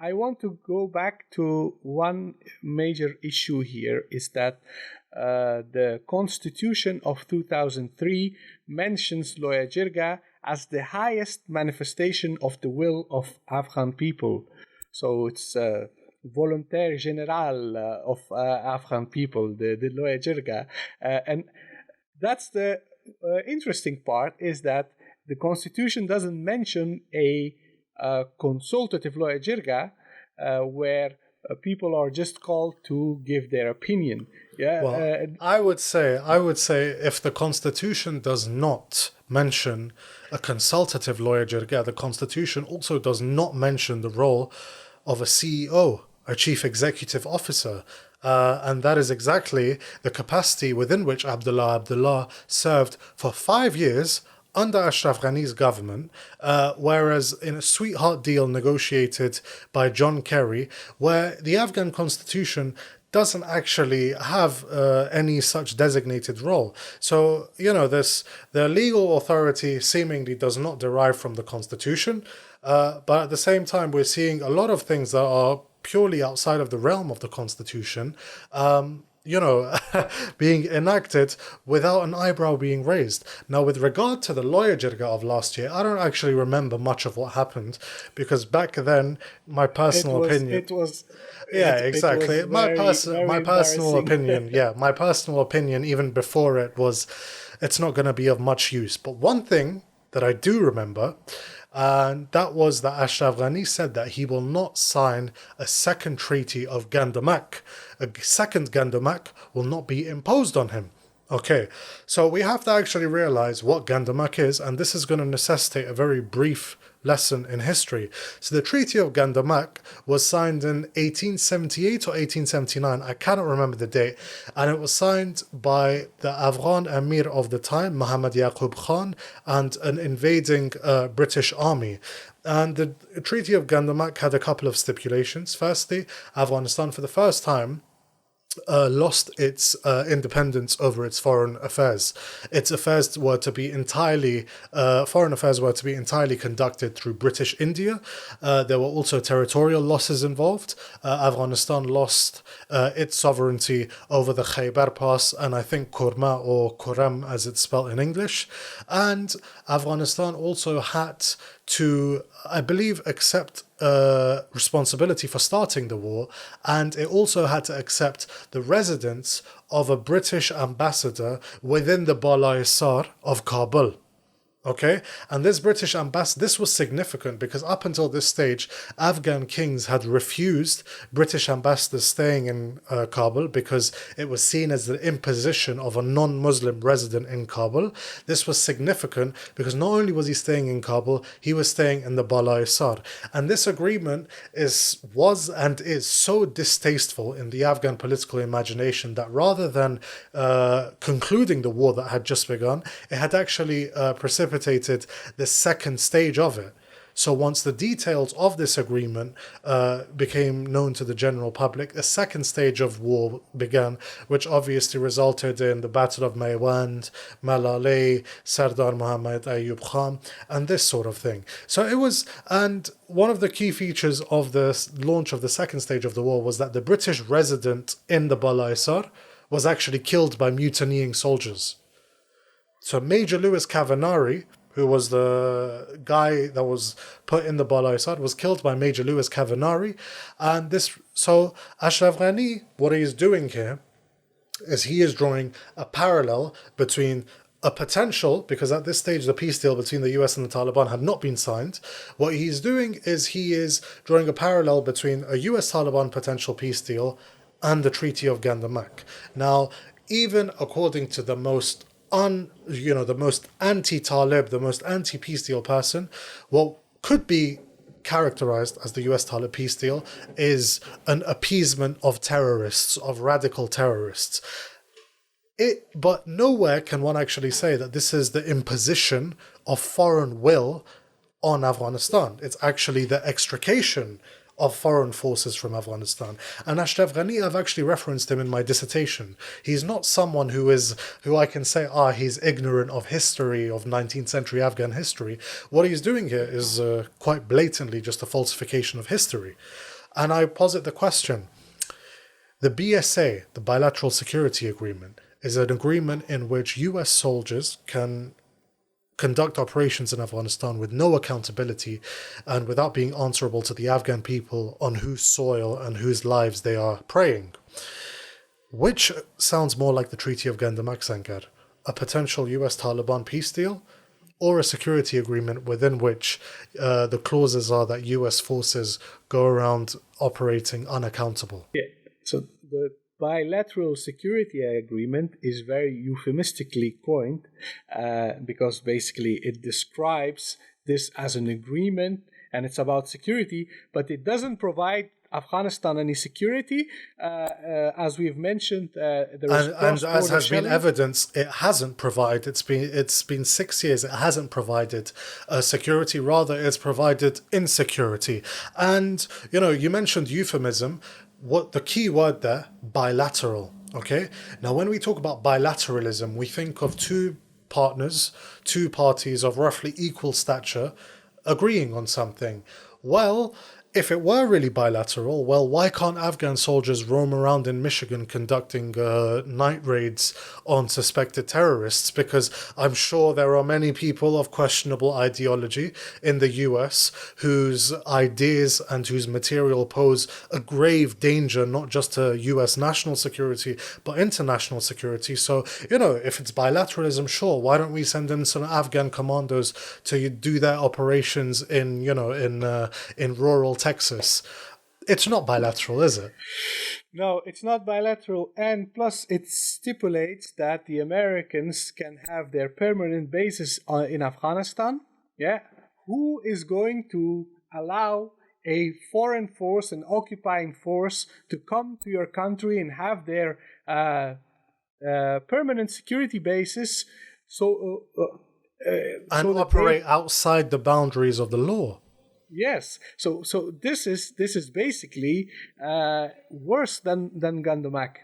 I want to go back to one major issue here is that the Constitution of 2003 mentions Loya Jirga as the highest manifestation of the will of Afghan people. So it's volontaire general of Afghan people, the Loya Jirga. And that's the interesting part, is that the Constitution doesn't mention a consultative Loya Jirga where people are just called to give their opinion. Yeah. Well, I would say if the Constitution does not mention a consultative Loya Jirga, the Constitution also does not mention the role of a CEO, a chief executive officer. And that is exactly the capacity within which Abdullah served for 5 years under Ashraf Ghani's government, whereas in a sweetheart deal negotiated by John Kerry, where the Afghan constitution doesn't actually have any such designated role. So, the legal authority seemingly does not derive from the constitution, but at the same time, we're seeing a lot of things that are purely outside of the realm of the constitution, being enacted without an eyebrow being raised. Now, with regard to the Loya Jirga of last year, I don't actually remember much of what happened, because back then, my personal opinion... My personal opinion, even before it, was it's not going to be of much use. But one thing that I do remember, and that was that Ashraf Ghani said that he will not sign a second treaty of Gandamak. A second Gandamak will not be imposed on him. Okay, so we have to actually realize what Gandamak is, and this is going to necessitate a very brief lesson in history. So the Treaty of Gandamak was signed in 1878 or 1879, I cannot remember the date, and it was signed by the Afghan Emir of the time, Muhammad Yaqub Khan, and an invading British army. And the Treaty of Gandamak had a couple of stipulations. Firstly, Afghanistan for the first time lost its independence over its foreign affairs. Its affairs were to be entirely conducted through British India. There were also territorial losses involved. Afghanistan lost its sovereignty over the Khyber Pass and I think Kurma or Kuram as it's spelled in English. And Afghanistan also had to, I believe, accept responsibility for starting the war, and it also had to accept the residence of a British ambassador within the Balai Sar of Kabul. Okay, and this British ambassador, this was significant because up until this stage, Afghan kings had refused British ambassadors staying in Kabul because it was seen as the imposition of a non-Muslim resident in Kabul. This was significant because not only was he staying in Kabul, he was staying in the Balai Sar. And this agreement was and is so distasteful in the Afghan political imagination that rather than concluding the war that had just begun, it had actually precipitated the second stage of it. So once the details of this agreement became known to the general public, a second stage of war began, which obviously resulted in the Battle of Maiwand, Malale, Sardar Muhammad Ayub Khan, and this sort of thing. So it was, and one of the key features of the launch of the second stage of the war was that the British resident in the Balai Sar was actually killed by mutinying soldiers. So Major Lewis Cavanari, who was the guy that was put in the Balai Sar, was killed by Major Lewis Cavanari. And so Ashraf Ghani, what he is doing here is he is drawing a parallel between a potential, because at this stage the peace deal between the US and the Taliban had not been signed. What he's doing is he is drawing a parallel between a US-Taliban potential peace deal and the Treaty of Gandamak. Now, even according to the most anti-Talib, the most anti-peace deal person, what could be characterized as the US-Talib peace deal is an appeasement of terrorists, of radical terrorists. But nowhere can one actually say that this is the imposition of foreign will on Afghanistan. It's actually the extrication of foreign forces from Afghanistan. And Ashraf Ghani, I've actually referenced him in my dissertation. He's not someone who I can say, he's ignorant of history, of 19th century Afghan history. What he's doing here is quite blatantly just a falsification of history. And I posit the question. The BSA, the Bilateral Security Agreement, is an agreement in which US soldiers can conduct operations in Afghanistan with no accountability and without being answerable to the Afghan people on whose soil and whose lives they are preying. Which sounds more like the Treaty of Gandamak, Sangar, a potential US-Taliban peace deal, or a security agreement within which the clauses are that US forces go around operating unaccountable? Yeah. So the bilateral security agreement is very euphemistically coined because basically it describes this as an agreement and it's about security, but it doesn't provide Afghanistan any security. As we've mentioned, and as has been evidenced, it hasn't provided. It's been 6 years. It hasn't provided security. Rather, it's provided insecurity. And you mentioned euphemism. What the key word there? Bilateral. Okay. Now, when we talk about bilateralism, we think of two partners, two parties of roughly equal stature, agreeing on something. Well, if it were really bilateral, why can't Afghan soldiers roam around in Michigan conducting night raids on suspected terrorists? Because I'm sure there are many people of questionable ideology in the US whose ideas and whose material pose a grave danger, not just to US national security, but international security. So, if it's bilateralism, sure, why don't we send in some Afghan commandos to do their operations in rural Texas? It's not bilateral, is it? No, it's not bilateral. And plus, it stipulates that the Americans can have their permanent bases in Afghanistan. Yeah. Who is going to allow a foreign force, an occupying force, to come to your country and have their permanent security bases and operate outside the boundaries of the law? Yes, so this is basically worse than Gandamak.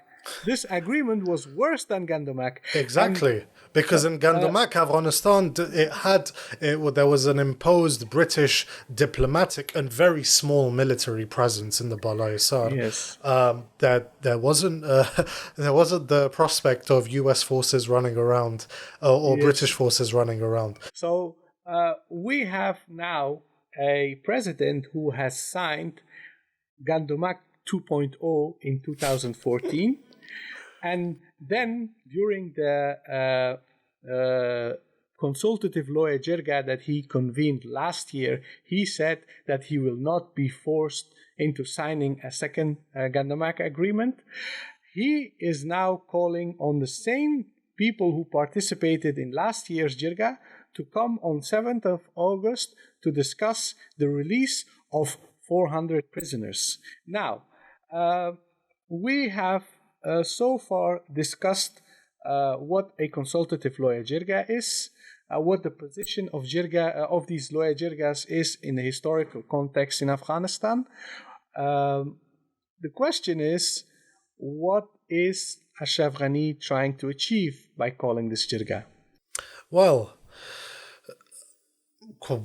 This agreement was worse than Gandamak. Exactly, because in Gandamak, Afghanistan, there was an imposed British diplomatic and very small military presence in the Balai Sar. Yes, there wasn't the prospect of US forces running around or yes. British forces running around. So we have now a president who has signed Gandamak 2.0 in 2014. And then during the Consultative Loya Jirga that he convened last year, he said that he will not be forced into signing a second Gandamak agreement. He is now calling on the same people who participated in last year's Jirga to come on 7th of August to discuss the release of 400 prisoners. Now, we have so far discussed what a consultative Loya Jirga is, what the position of Jirga of these Loya Jirgas is in the historical context in Afghanistan. The question is, what is Ashraf Ghani trying to achieve by calling this Jirga? Well,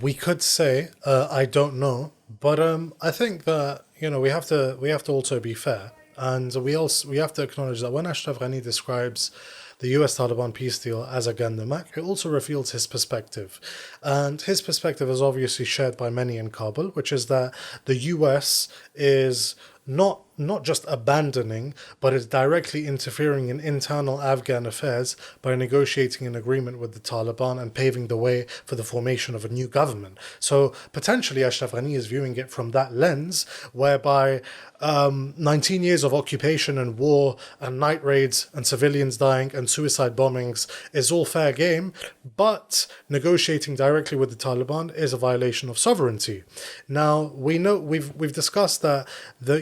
we could say I don't know, but I think that we have to also be fair, and we have to acknowledge that when Ashraf Ghani describes the US-Taliban peace deal as a Gandamak, it also reveals his perspective, and his perspective is obviously shared by many in Kabul, which is that the US is not just abandoning, but is directly interfering in internal Afghan affairs by negotiating an agreement with the Taliban and paving the way for the formation of a new government. So potentially Ashraf Ghani is viewing it from that lens, whereby 19 years of occupation and war and night raids and civilians dying and suicide bombings is all fair game, but negotiating directly with the Taliban is a violation of sovereignty. Now, we know we've discussed that the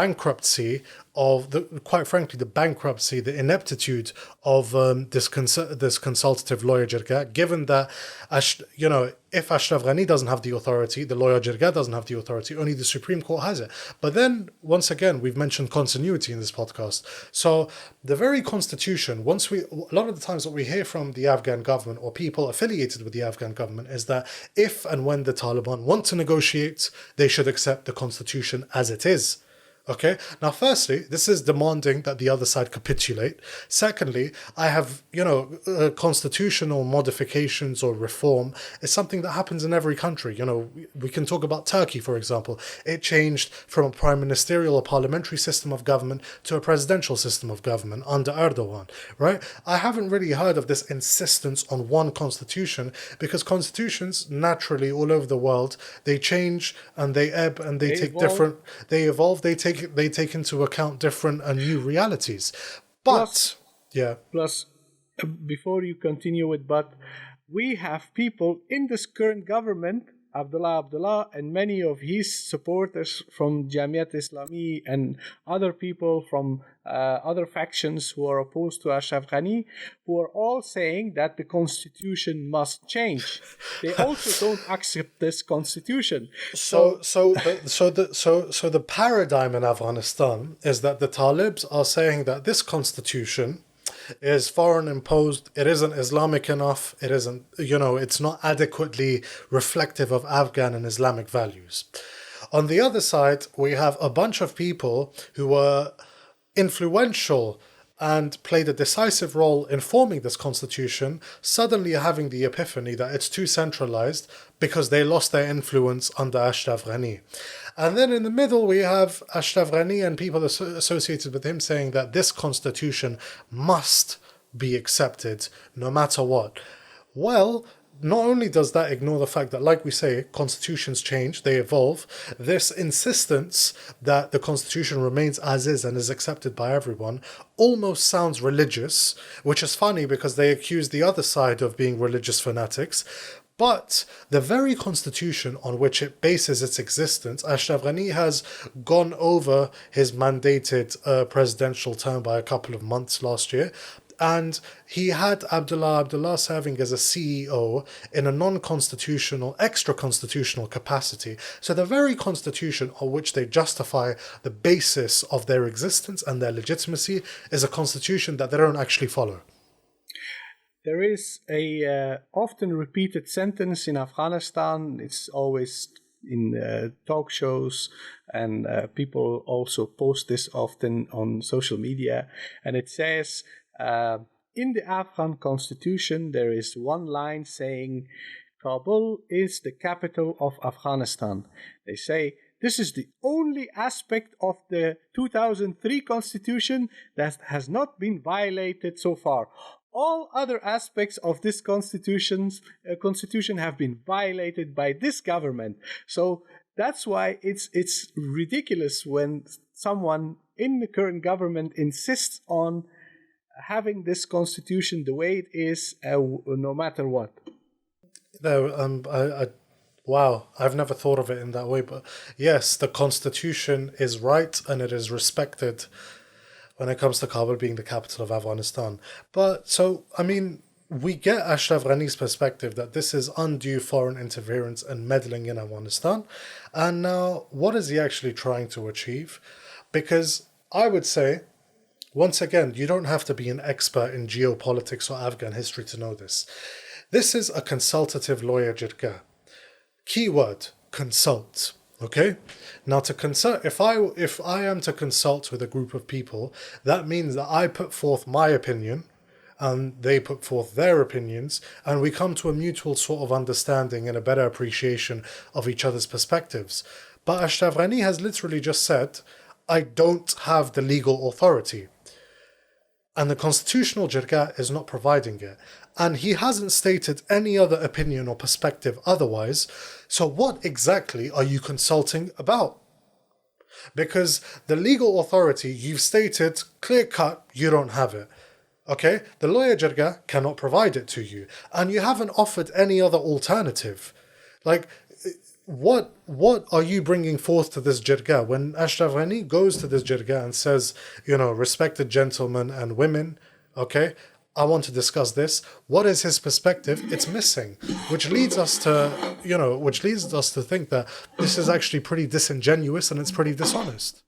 bankruptcy of the ineptitude of this consultative Loya Jirga, given that, if Ashraf Ghani doesn't have the authority, the Loya Jirga doesn't have the authority, only the Supreme Court has it. But then, once again, we've mentioned continuity in this podcast. So the very constitution, a lot of the times what we hear from the Afghan government or people affiliated with the Afghan government is that if and when the Taliban want to negotiate, they should accept the constitution as it is. Okay. Now, firstly, this is demanding that the other side capitulate. Secondly, I have, constitutional modifications or reform is something that happens in every country. We can talk about Turkey, for example. It changed from a prime ministerial or parliamentary system of government to a presidential system of government under Erdogan, right? I haven't really heard of this insistence on one constitution, because constitutions naturally all over the world, they change and they ebb and they evolve, they take into account different and new realities. But plus, before you continue we have people in this current government, Abdullah and many of his supporters from Jamiat Islami and other people from other factions who are opposed to Ashraf Ghani, who are all saying that the constitution must change. They also don't accept this constitution. So the paradigm in Afghanistan is that the Talibs are saying that this constitution is foreign imposed, it isn't Islamic enough, it isn't, it's not adequately reflective of Afghan and Islamic values. On the other side, we have a bunch of people who were influential and played a decisive role in forming this constitution, suddenly having the epiphany that it's too centralized because they lost their influence under Ashraf Ghani. And then in the middle, we have Ashraf Ghani and people associated with him saying that this constitution must be accepted no matter what. Well, not only does that ignore the fact that, like we say, constitutions change, they evolve, this insistence that the constitution remains as is and is accepted by everyone almost sounds religious, which is funny because they accuse the other side of being religious fanatics. But the very constitution on which it bases its existence, Ashraf Ghani has gone over his mandated presidential term by a couple of months last year. And he had Abdullah serving as a CEO in a non-constitutional, extra-constitutional capacity. So the very constitution on which they justify the basis of their existence and their legitimacy is a constitution that they don't actually follow. There is a often repeated sentence in Afghanistan. It's always in talk shows, and people also post this often on social media. And it says, in the Afghan constitution, there is one line saying, Kabul is the capital of Afghanistan. They say, this is the only aspect of the 2003 constitution that has not been violated so far. All other aspects of this constitution have been violated by this government. So that's why it's ridiculous when someone in the current government insists on having this constitution the way it is, no matter what. No, wow, I've never thought of it in that way. But yes, the constitution is right and it is respected when it comes to Kabul being the capital of Afghanistan. But so, we get Ashraf Ghani's perspective that this is undue foreign interference and meddling in Afghanistan. And now, what is he actually trying to achieve? Because I would say, once again, you don't have to be an expert in geopolitics or Afghan history to know this. This is a consultative Loya Jirga. Keyword, consult. Okay? Now to consult, if I am to consult with a group of people, that means that I put forth my opinion and they put forth their opinions, and we come to a mutual sort of understanding and a better appreciation of each other's perspectives. But Ashraf Ghani has literally just said, I don't have the legal authority. And the constitutional Jirga is not providing it. And he hasn't stated any other opinion or perspective otherwise. So what exactly are you consulting about? Because the legal authority, you've stated clear cut, you don't have it. Okay? The Loya Jirga cannot provide it to you. And you haven't offered any other alternative. Like, what are you bringing forth to this jirga? When Ashraf Ghani goes to this jirga and says, respected gentlemen and women, okay, I want to discuss this. What is his perspective? It's missing, which leads us to think that this is actually pretty disingenuous and it's pretty dishonest.